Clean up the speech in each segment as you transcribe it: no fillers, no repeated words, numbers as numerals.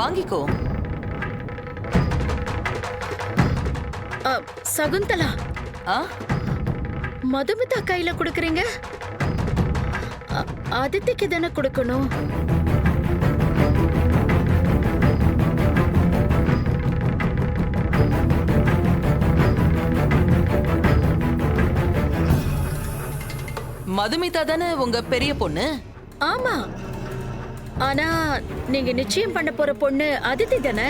வாங்கிக்கோ. சகுந்தலா, மதுமிதா கையில கொடுக்கறீங்க? ஆதித்யக்கு தானே கொடுக்கணும். மதுமிதா தானே உங்க பெரிய பொண்ணு? ஆமா, ஆனா நீங்க நிச்சயம் பண்ண போற பொண்ணு அதித்தி தானே?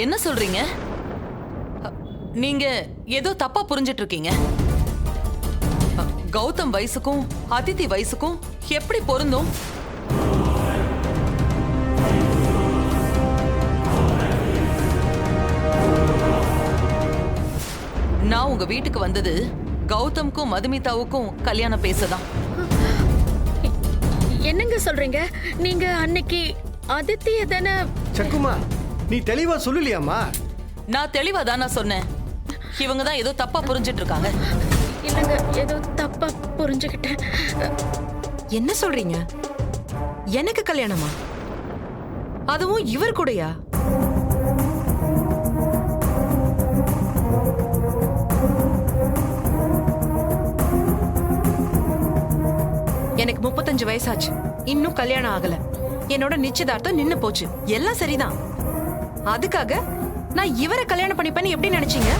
என்ன சொல்றீங்க? நீங்க ஏதோ தப்பா புரிஞ்சிட்டு இருக்கீங்க. கௌதம் வயசுக்கும் அதித்தி வயசுக்கும் எப்படி பொருந்தும்? நான் உங்க வீட்டுக்கு வந்தது கௌதம்க்கும் மதுமிதாவுக்கும் கல்யாணம் பேசதான். என்னங்க சொல்றீங்க? நீங்க அன்னைக்கு அதித்திய தானே? சக்குமா, நீ தெளிவா சொல்லலையாமா? நான் தெளிவா தானா சொன்னேன். இவங்க தான் ஏதோ தப்பா புரிஞ்சிட்டு இருக்காங்க. இல்லங்க, ஏதோ தப்பா புரிஞ்சுக்கிட்டேன். என்ன சொல்றீங்க? எனக்கு கல்யாணமா? அதுவும் இவர் கூடயா? எனக்கு 35 வயசாச்சு, இன்னும் கல்யாணம் ஆகல. என்னோட நிச்சயதார்த்தம் நின்னு போச்சு. எல்லாம் சரிதான். அதுக்காக நான் இவரை கல்யாணம் பண்ணிப்பேன்னு எப்படி நினைச்சீங்க?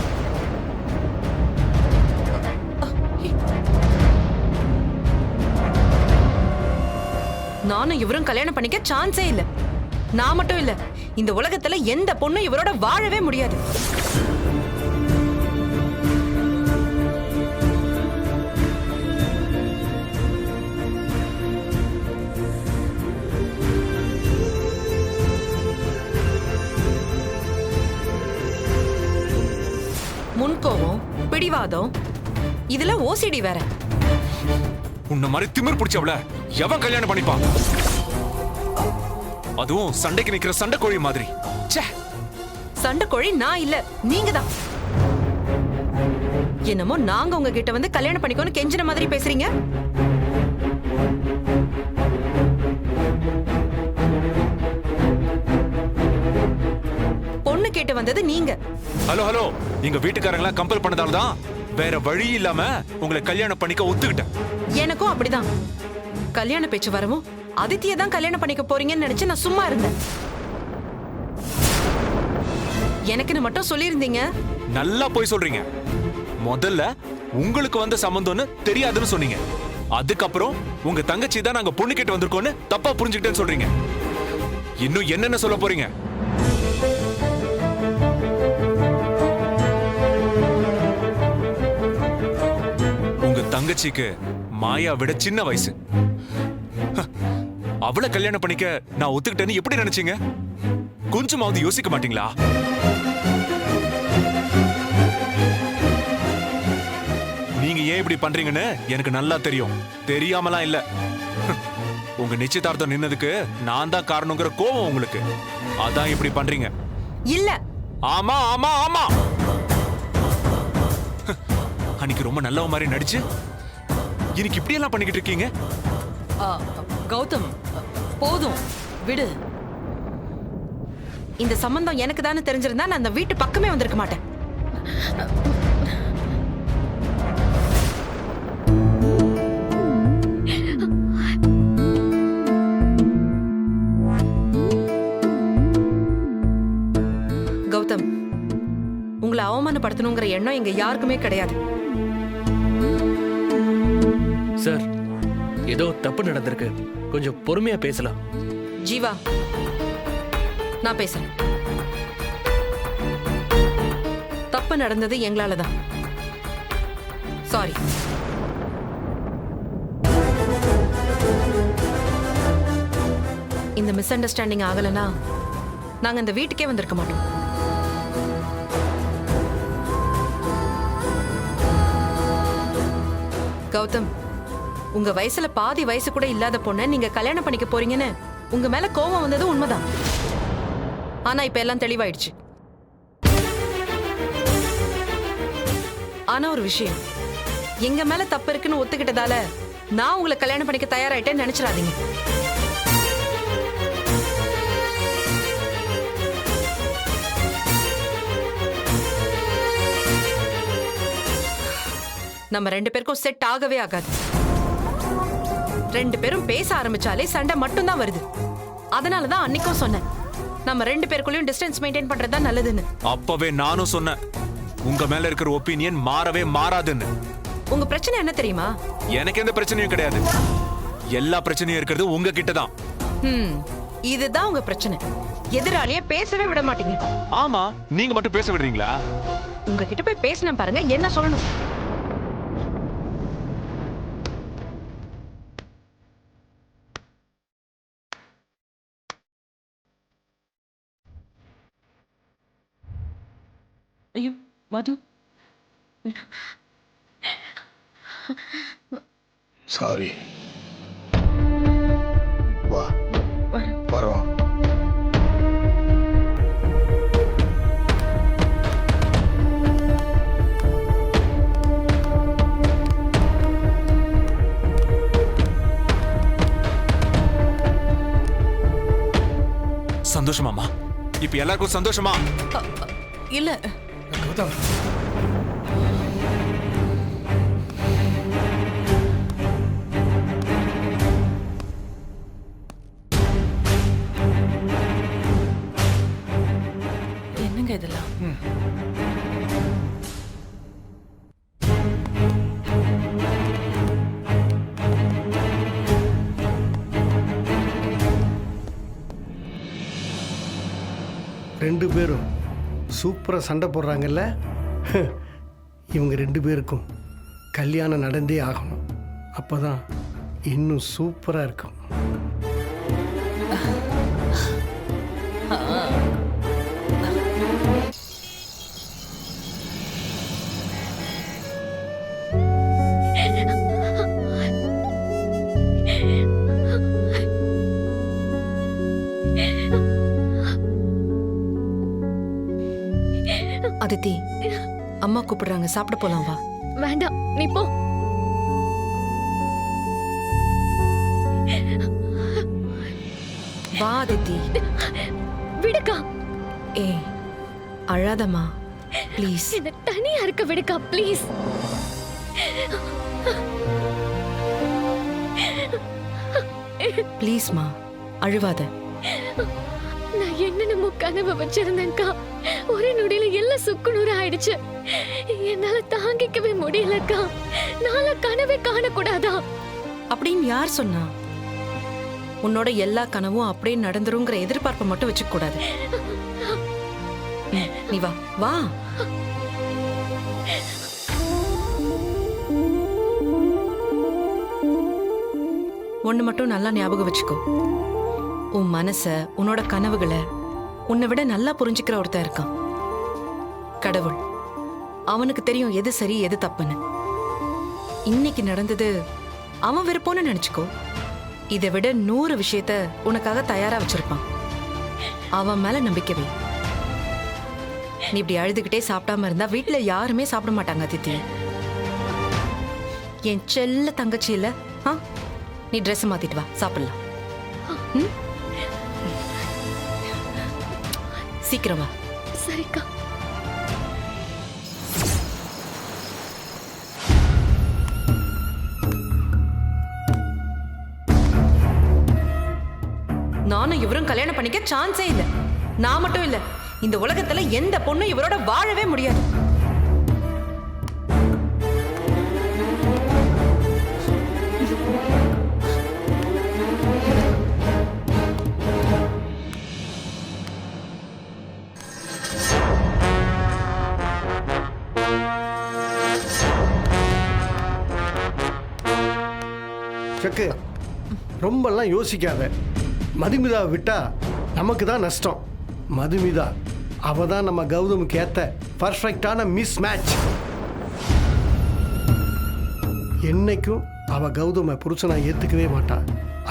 நானும் இவரும் கல்யாணம் பண்ணிக்க சான்ஸே இல்ல. நான் மட்டும் இல்ல, இந்த உலகத்துல எந்த பொண்ணும் இவரோட வாழவே முடியாது. முன்கோவம், பிடிவாதம், இதுல ஓசிடி வேற. உன்ன மாதிரி திமிர் பிடிச்சவள எவன் கல்யாணம் பண்ணிப்பான்? அதுவும் சண்டைக்கு நிக்கிற சண்டை கோழி மாதிரி. சண்டை கோழி நான் இல்ல, நீங்க தான். என்னமோ நாங்க உங்ககிட்ட வந்து கல்யாணம் பண்ணிக்கோன்னு கெஞ்சின மாதிரி பேசுறீங்க. பொண்ணு கேட்டு வந்தது நீங்க. ஹலோ ஹலோ, எங்க வீட்டுக்காரங்களா கம்பல் பண்ணதால தான் வேற வழி இல்லாம உங்களை கல்யாணம் பண்ணிக்க ஒத்துக்கிட்டேன். எனக்கும் அப்படிதான். கல்யாண பேச்சு வரவும் அதித்தியை தான் கல்யாணம் பண்ணிக்க போறீங்கன்னு நினைச்சு நான் சும்மா இருந்தேன். எனக்குன்னு மட்டும் சொல்லியிருந்தீங்க. நல்லா போய் சொல்றீங்க. முதல்ல உங்களுக்கு வந்த சம்பந்தம்னு தெரியாதுன்னு சொன்னீங்க. அதுக்கப்புறம் உங்க தங்கச்சி தான் நாங்க பொண்ணு கேட்டு வந்திருக்கோன்னு தப்பா புரிஞ்சுக்கிட்டேன்னு சொல்றீங்க. இன்னும் என்னென்ன சொல்ல போறீங்க? உங்க தங்கச்சிக்கு மாயா விட சின்ன வயசு. அவளை கல்யாணம் பண்ணிக்க நான் ஒத்துக்கிட்டேன்னு எப்படி நினைச்சீங்க? கொஞ்சமாவது யோசிக்க மாட்டீங்களா? நீங்க ஏன் இப்படி பண்றீங்கன்னு எனக்கு நல்லா தெரியும். தெரியாமலாம் இல்ல. உங்க நிச்சயதார்த்தம் நின்னதுக்கு நான் தான் காரணங்கிற கோவம் உங்களுக்கு. அதான் இப்படி பண்றீங்க. இல்ல. ஆமா ஆமா ஆமா. அன்னைக்கு ரொம்ப நல்லவ மாதிரி நடிச்சு இன்னைக்கு இப்படி எல்லாம் பண்ணிக்கிட்டு இருக்கீங்க. கௌதம், போதும் விடு. இந்த சம்பந்தம் எனக்கு தானே தெரிஞ்சிருந்தா நான் அந்த வீட்டு பக்கமே வந்திருக்க மாட்டேன். கௌதம், உங்களை அவமானப்படுத்தணுங்கிற எண்ணம் எங்க யாருக்குமே கிடையாது. சார், ஏதோ தப்பு நடந்திருக்கு, கொஞ்சம் பொறுமையா பேசலாம். ஜீவா, நான் பேசுறேன். தப்பு நடந்தது எங்களால தான். சாரி. இந்த மிஸ் அண்டர்ஸ்டாண்டிங் ஆகலனா நாங்க இந்த வீட்டுக்கே வந்திருக்க மாட்டோம். கௌதம், உங்க வயசுல பாதி வயசு கூட இல்லாத பொண்ணை நீங்க கல்யாணம் பண்ணிக்க போறீங்கன்னு உங்க மேல கோபம் வந்தது உண்மைதான். ஆனா இப்ப எல்லாம் தெளிவாயிடுச்சு. ஆனா ஒரு விஷயம், எங்க மேல தப்பு இருக்குன்னு ஒத்துக்கிட்டதால நான் உங்களை கல்யாணம் பண்ணிக்க தயாராயிட்டேன்னு நினைச்சிடாதீங்க. நம்ம 2 பேருக்கும் செட் ஆகவே ஆகாது. 2 பேரும் பேச ஆரம்பிச்சாலே சண்டை மட்டும்தான் வருது. அதனாலதான் அன்னைக்கும் சொன்னேன், நம்ம 2 பேருக்குள்ளயும் டிஸ்டன்ஸ் மெயின்டைன் பண்றதுதான் நல்லதுன்னு. அப்பவே நானும் சொன்னேன், உங்க மேல இருக்கிற ஒப்பீனியன் மாறவே மாறாதுன்னு. உங்க பிரச்சனை என்ன தெரியுமா? எனக்கு எந்த பிரச்சனையும் கிடையாது. எல்லா பிரச்சனையும் இருக்கிறது உங்ககிட்ட தான். இதுதான் உங்க பிரச்சனை. எதிராளியே பேசவே விட மாட்டீங்க. ஆமா, நீங்க மட்டும் பேச விடுறீங்களா? உங்ககிட்ட போய் பேசினேன் பாருங்க, என்ன சொல்லணும். ஐயோ மது, சாரி. வா வரோம். சந்தோஷமாமா? இப்ப எல்லாருக்கும் சந்தோஷமா? இல்ல கௌதம், என்னங்க இதெல்லாம்? ரெண்டு பேரும் சூப்பரா சண்டை போடுறாங்கல்ல. இவங்க 2 பேருக்கும் கல்யாணம் நடந்தே ஆகணும். அப்பதான் இன்னும் சூப்பரா இருக்கும். அதித்தி, அம்மா கூப்பிடுறாங்க, சாப்பிட போலாம் வா. வேண்டாம், நீ போ. வா அதித்தி. விடுக்கா. ஏ அழாதம்மா ப்ளீஸ். என்ன தனியா இருக்க விடுக்கா ப்ளீஸ். ப்ளீஸ்மா, அழுவாத. நான் என்னென்னமோ கனவு வச்சிருந்தேன்க்கா. ஒரே நொடியில எல்லாம் சுக்குநூறு ஆயிடுச்சு. என்னால தாங்கிக்கவே முடியலக்கா. நாள கனவே காணக்கூடாதா? அப்படின்னு யார் சொன்னா? உன்னோட எல்லா கனவும் அப்படியே நடந்துருங்கிற எதிர்பார்ப்பை மட்டும் வச்சுக்க கூடாது. நீ வா வா. ஒண்ணு மட்டும் நல்லா ஞாபகம் வச்சுக்கோ, உன் மனச, உன்னோட கனவுகளை உன்னை விட நல்லா புரிஞ்சுக்கிற ஒருத்தன் இருக்கான், கடவுள். அவனுக்கு தெரியும் எது சரி எது தப்புன்னு. இன்னைக்கு நடந்தது அவன் விருப்பம்னு நினைச்சுக்கோ. இதை விட 100 விஷயத்த உனக்காக தயாரா வச்சிருப்பான். அவன் மேல நம்பிக்கை வை. நீ இப்படி அழுதுகிட்டே சாப்பிடாம இருந்தா வீட்டுல யாருமே சாப்பிட மாட்டாங்க அதித்தி. என் செல்ல தங்கச்சி இல்ல. நீ ட்ரெஸ் மாத்திட்டு வா, சாப்பிடலாம். சீக்கிரம் வா. சரிக்கா. நானும் இவரும் கல்யாணம் பண்ணிக்க சான்ஸே இல்ல. நான் மட்டும் இல்ல, இந்த உலகத்துல எந்த பொண்ணும் இவரோட வாழவே முடியாது. செக்கு, ரொம்பலாம் யோசிக்காத. மதுமிதாவை விட்டா நமக்கு தான் நஷ்டம். மதுமிதா அவ தான் நம்ம கௌதமுக்கு ஏத்த பர்ஃபெக்டான மிஸ் மேட்ச். என்னைக்கும் அவ கௌதம புருஷனா ஏத்துக்கவே மாட்டான்.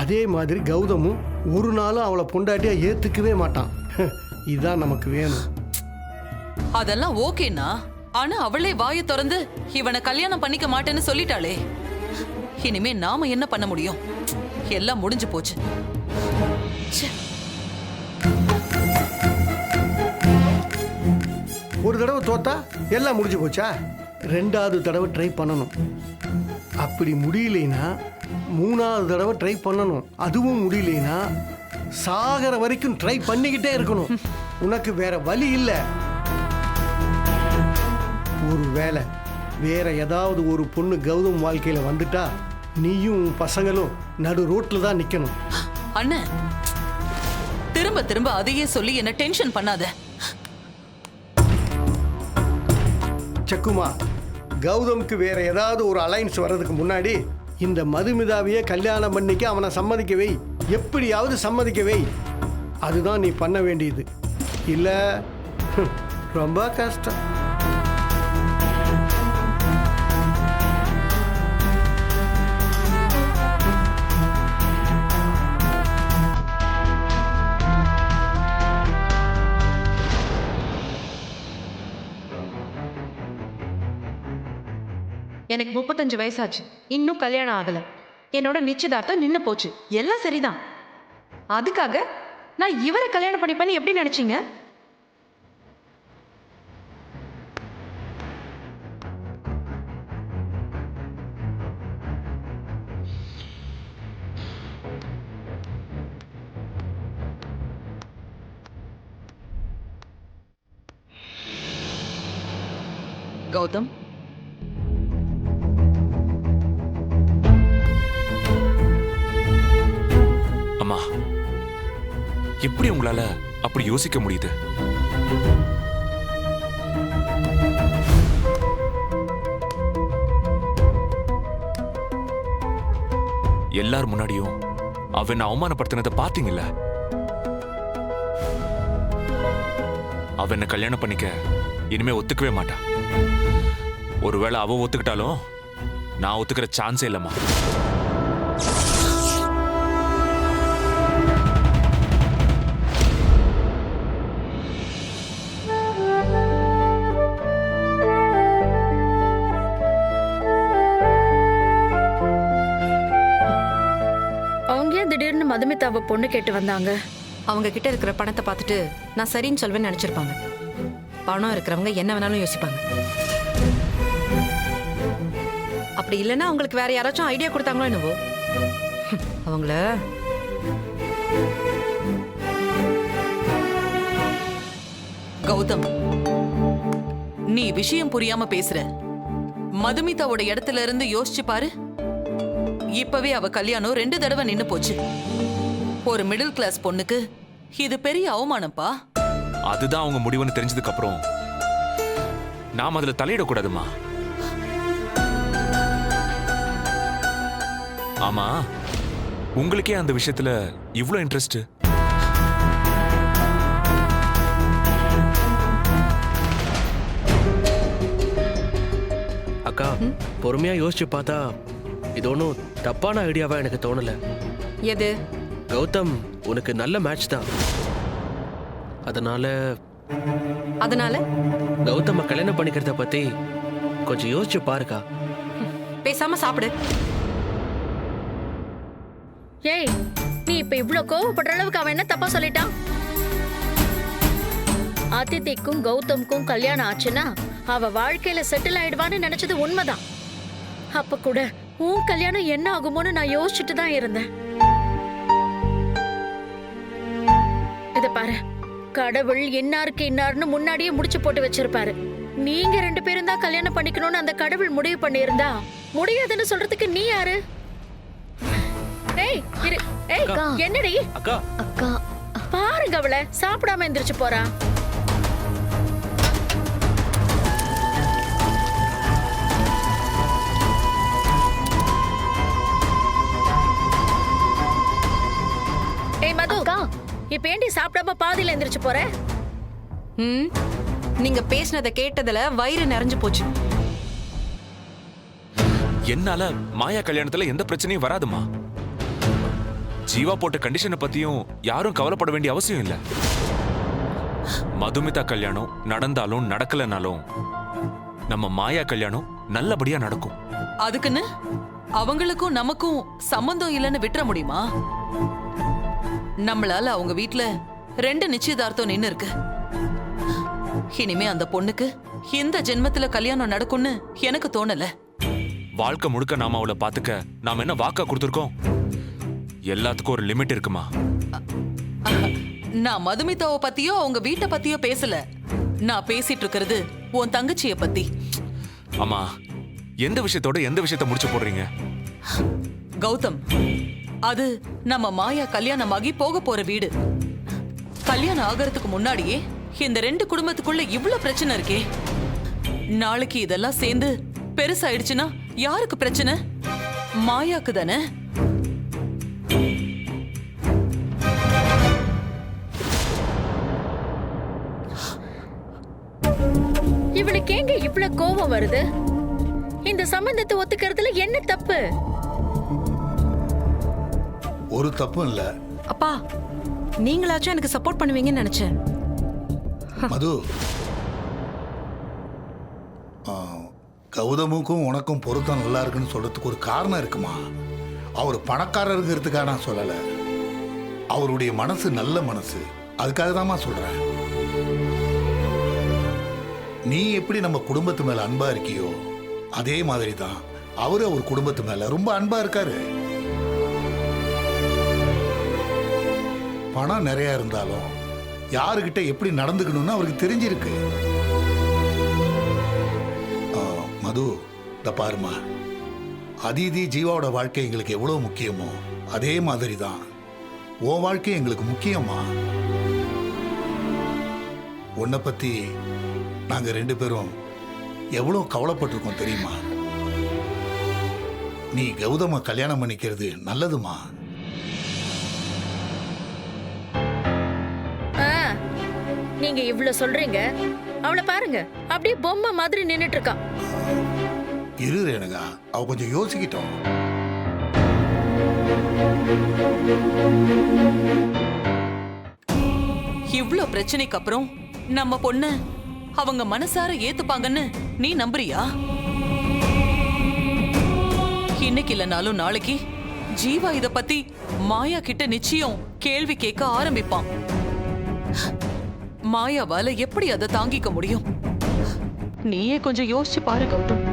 அதே மாதிரி கௌதமும் ஒரு நாளும் அவளை பொண்டாட்டியா ஏத்துக்கவே மாட்டான். இதுதான் நமக்கு வேணும். அதெல்லாம் ஓகேனா, ஆனா அவளே வாயை திறந்து இவனை கல்யாணம் பண்ணிக்க மாட்டேன்னு சொல்லிட்டாளே. இனிமே நாம என்ன பண்ண முடியும்? எல்லாம் முடிஞ்சு போச்சு. ச்சே. ஒரு தடவை தோத்தா எல்லாம் முடிஞ்சு போச்சா? 2வது தடவை ட்ரை பண்ணணும். அப்படி முடியலைன்னா 3வது தடவை ட்ரை பண்ணணும். அதுவும் முடியலைன்னா சாகர வரைக்கும் ட்ரை பண்ணிக்கிட்டே இருக்கணும். உனக்கு வேற வழி இல்லை. ஒரு வேளை வேற ஏதாவது ஒரு பொண்ணு கௌதம் வாழ்க்கையில வந்துட்டா நீயும் உன் பசங்களும் நடு ரோட்ல தான் நிக்கணும். அண்ணன், திரும்ப திரும்ப அதையே சொல்லி என்ன டென்ஷன் பண்ணாத. சக்குமா, கௌதம்க்கு வேற ஏதாவது ஒரு அலைன்ஸ் வர்றதுக்கு முன்னாடி இந்த மதுமிதாவையே கல்யாணம் பண்ணிக்க அவனை சம்மதிக்க வை. எப்படியாவது சம்மதிக்க வை. அதுதான் நீ பண்ண வேண்டியது. இல்ல ரொம்ப கஷ்டம். எனக்கு 35 வயசாச்சு, இன்னும் கல்யாணம் ஆகல. என்னோட நிச்சயதார்த்தம் நின்னு போச்சு. எல்லாம் சரிதான். அதுக்காக நான் இவரை கல்யாணம் பண்ணிப்பேன்னு எப்படி நினைச்சீங்க? கௌதம், அம்மா, எப்படி உங்களால அப்படி யோசிக்க முடியுது? எல்லார் முன்னாடியும் அவன் அவமானப்படுத்தினதை பாத்தீங்கல்ல? அவனை கல்யாணம் பண்ணிக்க இனிமே ஒத்துக்கவே மாட்டான். ஒருவேளை அவ ஒத்துக்கிட்டாலும் நான் ஒத்துக்கிற சான்ஸே இல்லம்மா. அவங்க ஏன் திடீர்னு மதுமிதாவை பொண்ணு கேட்டு வந்தாங்க? அவங்க கிட்ட இருக்கிற பணத்தை பார்த்துட்டு நான் சரின்னு சொல்வேன்னு நினைச்சிருப்பாங்க. பணம் இருக்கிறவங்க என்ன வேணாலும் யோசிப்பாங்க. அப்படி இல்லைன்னா அவங்களுக்கு வேற யாராச்சும் ஐடியா கொடுத்தாங்களோ என்னவோ. அவங்கள கௌதம், நீ விஷயம் புரியாம பேசுற. மதுமிதாவோட இடத்துல இருந்து யோசிச்சு பாரு. இப்பவே அவ கல்யாணம் 2 தடவை நின்னு போச்சு. ஒரு மிடில் கிளாஸ் பொண்ணுக்கு இது பெரிய அவமானப்பா. அதுதான் அவங்க முடிவுன்னு தெரிஞ்சதுக்கு அப்புறம் நாம அதுல தலையிடக்கூடாதுமா. ஆமா, உங்களுக்கே அந்த விஷயத்துல இவ்ளோ இன்ட்ரெஸ்ட்? அக்கா, பொறுமையா யோசிச்சு பார்த்தா இது ஒன்றும் தப்பான ஐடியாவா எனக்கு தோணல. எது? கௌதம் உனக்கு நல்ல மேட்ச் தான். அதனால கௌதம கல்யாணம் பண்ணிக்கிறத பத்தி கொஞ்சம் யோசிச்சு பாருக்கா. பேசாம சாப்பிடு. ஏய், நீ இப்ப இவ்ளோ கோவப்படுற அளவுக்கு அவன் என்ன தப்பா சொல்லிட்டான்? அதித்திக்கும் கௌதம்க்கும் கல்யாணம் ஆச்சுன்னா அவ வாழ்க்கையில செட்டில் ஆயிடுவான்னு நினைச்சது உண்மைதான். அப்ப கூட உன் கல்யாணம் என்ன ஆகுமோன்னு நான் யோசிச்சுட்டு தான் இருந்தேன். இத பாரு, கடவுள் இன்னாருக்கு இன்னார்னு முன்னாடியே முடிச்சு போட்டு வச்சிருப்பாரு. நீங்க 2 பேரும் தான் கல்யாணம் பண்ணிக்கணும்னு அந்த கடவுள் முடிவு பண்ணியிருந்தா முடியாதுன்னு சொல்றதுக்கு நீ யாரு? ஏய் இரு. ஏய், என்னடி அக்கா, அக்கா பாருங்க, அவளை சாப்பிடாம எந்திரிச்சு போறா. ஏய் மது, இப்ப ஏண்டி சாப்பிடாம பாதியில எந்திரிச்சு போற? நீங்க பேசினதை கேட்டதுல வயிறு நிறைஞ்சு போச்சு. என்னால மாயா கல்யாணத்துல எந்த பிரச்சனையும் வராதுமா. ஜீவா போட்ட கண்டிஷனை பத்தியும் யாரும் கவலைப்பட வேண்டிய அவசியம் இல்ல. மதுமிதா கல்யாணம் நடந்தாலும் நடக்கலனாலும் நம்ம மாயா கல்யாணம் நல்லபடியா நடக்கும். அதுக்குன்னு அவங்களுக்கும் நமக்கும் சம்பந்தம் இல்லைன்னு விட்டுற முடியுமா? நம்மளால அவங்க வீட்ல 2 நிச்சயதார்த்தம் நின்னு இருக்கு. இனிமே அந்த பொண்ணுக்கு இந்த ஜென்மத்துல கல்யாணம் நடக்கும்னு எனக்கு தோணல. வாழ்க்கை முழுக்க நாம அவளை பாத்துக்க நாம என்ன வாக்கா கொடுத்துருக்கோம்? எல்லாத்துக்கும் ஒரு லிமிட் இருக்குமா? நான் மதுமிதாவை பத்தியோ அவங்க வீட்டை பத்தியோ பேசல. நான் பேசிட்டு இருக்கிறது உன் தங்கச்சிய பத்தி. ஆமா, எந்த விஷயத்தோட எந்த விஷயத்த முடிச்சு போடுறீங்க? கௌதம், அது நம்ம மாயா கல்யாணமாகி போக போற வீடு. கல்யாணம் ஆகிறதுக்கு முன்னாடியே இந்த 2 குடும்பத்துக்குள்ள இவ்ளோ பிரச்சனை இருக்கே. நாளைக்கு இதெல்லாம் சேர்ந்து பெருசாயிடுச்சுன்னா யாருக்கு பிரச்சனை? மாயாக்கு தானே. இவளுக்கு எங்க இவ்வளவு கோபம் வருது? இந்த சம்பந்தத்தை ஒத்துக்கிறதுல என்ன தப்பு? ஒரு தப்பும் இல்ல. அப்பா, நீங்களாச்சும் எனக்கு சப்போர்ட் பண்ணுவீங்கன்னு நினைச்சேன். மது, கௌதமுக்கும் உனக்கும் பொருத்தம் நல்லா இருக்குன்னு சொல்றதுக்கு ஒரு காரணம் இருக்குமா? அவர் பணக்காரருங்கிறதுக்காக நான் சொல்லலை. அவருடைய மனசு நல்ல மனசு, அதுக்காக தான்மா சொல்றேன். நீ எப்படி நம்ம குடும்பத்து மேல அன்பா இருக்கியோ அதே மாதிரி தான் அவரு அவர் குடும்பத்து மேல ரொம்ப அன்பா இருக்காரு. பணம் நிறைய இருந்தாலும் யாருகிட்ட எப்படி நடந்துக்கணும்னு அவருக்கு தெரிஞ்சிருக்கு. மது, இந்த பாருமா, அதிதி ஜீவாவோட வாழ்க்கை எங்களுக்கு எவ்வளவு முக்கியமோ அதே மாதிரி தான் உன் வாழ்க்கை எங்களுக்கு முக்கியமா. உன்னை பத்தி நாங்க 2 பேரும் எவ்வளவு கவலைப்பட்டிருக்கோம் தெரியுமா? நீ கௌதம கல்யாணம் பண்ணிக்கிறது நல்லதுமா. நீங்க இவ்வளவு சொல்றீங்க, அவளை பாருங்க, அப்படியே பொம்மை மாதிரி நின்னுட்டு இருக்கா. இரு ரேணுகா, அவ கொஞ்சம் யோசிக்கிட்டோம். இவ்ளோ பிரச்சனைக்கு அப்புறம் நம்ம பொண்ண அவங்க மனசார ஏத்துப்பாங்கன்னு நீ நம்புறியா? இன்னைக்கு இல்லனாலும் நாளைக்கு ஜீவா இத பத்தி மாயா கிட்ட நிச்சயம் கேள்வி கேட்க ஆரம்பிப்பான். மாயாவால எப்படி அதை தாங்கிக்க முடியும்? நீயே கொஞ்சம் யோசிச்சு பாரு கௌதம்.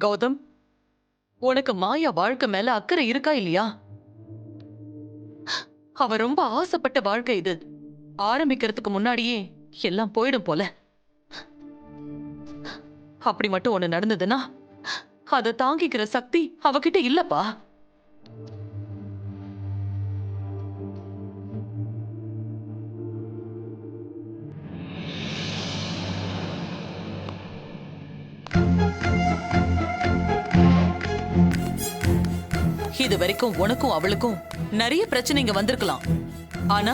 கௌதம், உனக்கு மாயா வாழ்க்கை மேல அக்கறை இருக்கா இல்லையா? அவ ரொம்ப ஆசைப்பட்ட வாழ்க்கை இது. ஆரம்பிக்கிறதுக்கு முன்னாடியே எல்லாம் போயிடும் போல. அப்படி மட்டும் ஒண்ணு நடந்ததுன்னா அதை தாங்கிக்கிற சக்தி அவகிட்ட இல்லப்பா. இது வரைக்கும் உனக்கும் அவளுக்கும் நிறைய பிரச்சனைங்க வந்திருக்கலாம். ஆனா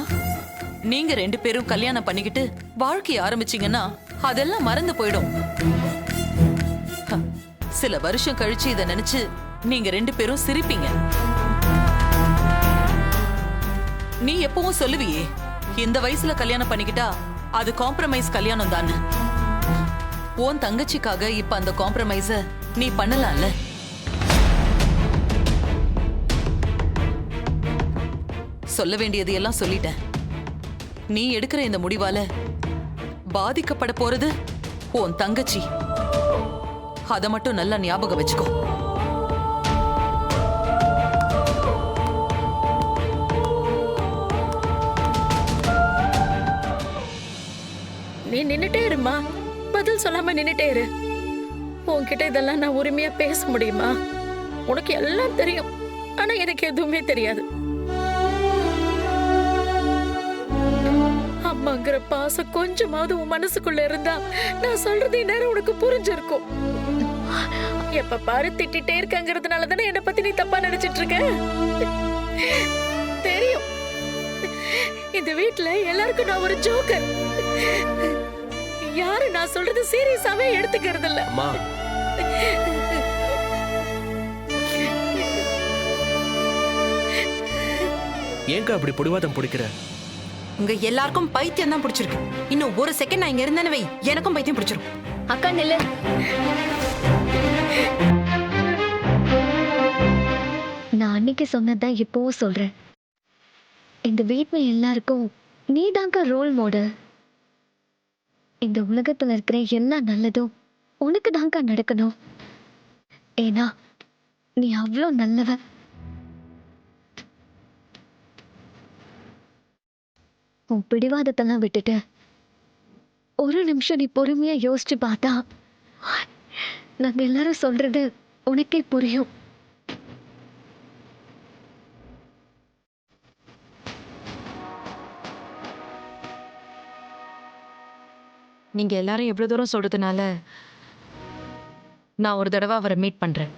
நீங்க 2 பேரும் கல்யாணம் பண்ணிக்கிட்டு வாழ்க்கைய ஆரம்பிச்சீங்கன்னா அதெல்லாம் மறந்து போயிடும். சில வருஷம் கழிச்சு இத நினைச்சு நீங்க 2 பேரும் சிரிப்பீங்க. நீ எப்பவும் சொல்லுவியே, இந்த வயசுல கல்யாணம் பண்ணிக்கிட்டா அது காம்ப்ரமைஸ் கல்யாணம் தானே. உன் தங்கச்சிக்காக இப்ப அந்த காம்ப்ரமைஸ நீ பண்ணலாம்ல. சொல்ல வேண்டியது எல்லாம் சொல்லிட்டேன். நீ எடுக்கிற இந்த முடிவால பாதிக்கப்பட போறது உன் தங்கச்சி. அத மட்டும் நல்லா ஞாபகம் வச்சுக்கோ. நீ நின்னுட்டே இருமா, பதில் சொல்லாம நின்னுட்டே இரு. உன்கிட்ட இதெல்லாம் நான் உரிமையா பேச முடியுமா? உனக்கு எல்லாம் தெரியும், ஆனா எனக்கு எதுவுமே தெரியாது. அம்மாங்கிற பாசம் கொஞ்சமாவது உன் மனசுக்குள்ள இருந்தா நான் சொல்றது நேரம் உனக்கு புரிஞ்சிருக்கும். எப்ப பாரு திட்டிட்டே இருக்காங்கிறதுனால தானே என்னை பத்தி நீ தப்பா நினைச்சிட்டு இருக்க. தெரியும், இந்த வீட்டுல எல்லாருக்கும் நான் ஒரு ஜோக்கர். யாரு நான் சொல்றது சீரியஸாவே எடுத்துக்கிறது இல்ல. அம்மா ஏங்க அப்படி பிடிவாதம் பிடிக்கிற? உங்க எல்லாருக்கும் பைத்தியம் தான் பிடிச்சிருக்கு. இன்னும் ஒரு செகண்ட் நான் இங்க இருந்தேன்னு வை, எனக்கும் பைத்தியம் பிடிச்சிரும். அக்கா நில்லு. நான் அன்னைக்கு சொன்னதான் இப்பவும் சொல்றேன். இந்த வீட்ல எல்லாருக்கும் நீதாங்க ரோல் மாடல். இந்த உலகத்துல இருக்கிற எல்லா நல்லதும் உனக்கு தாங்க நடக்கணும். ஏன்னா நீ அவ்வளோ நல்லவ. உன் பிடிவாதத்தெல்லாம் விட்டுட்டு ஒரு நிமிஷம் நீ பொறுமையா யோசிச்சு பார்த்தா நாங்க எல்லாரும் சொல்றது உனக்கே புரியும். நீங்க எல்லாரும் எவ்வளவு தூரம் சொல்றதுனால நான் ஒரு தடவை அவரை மீட் பண்றேன்.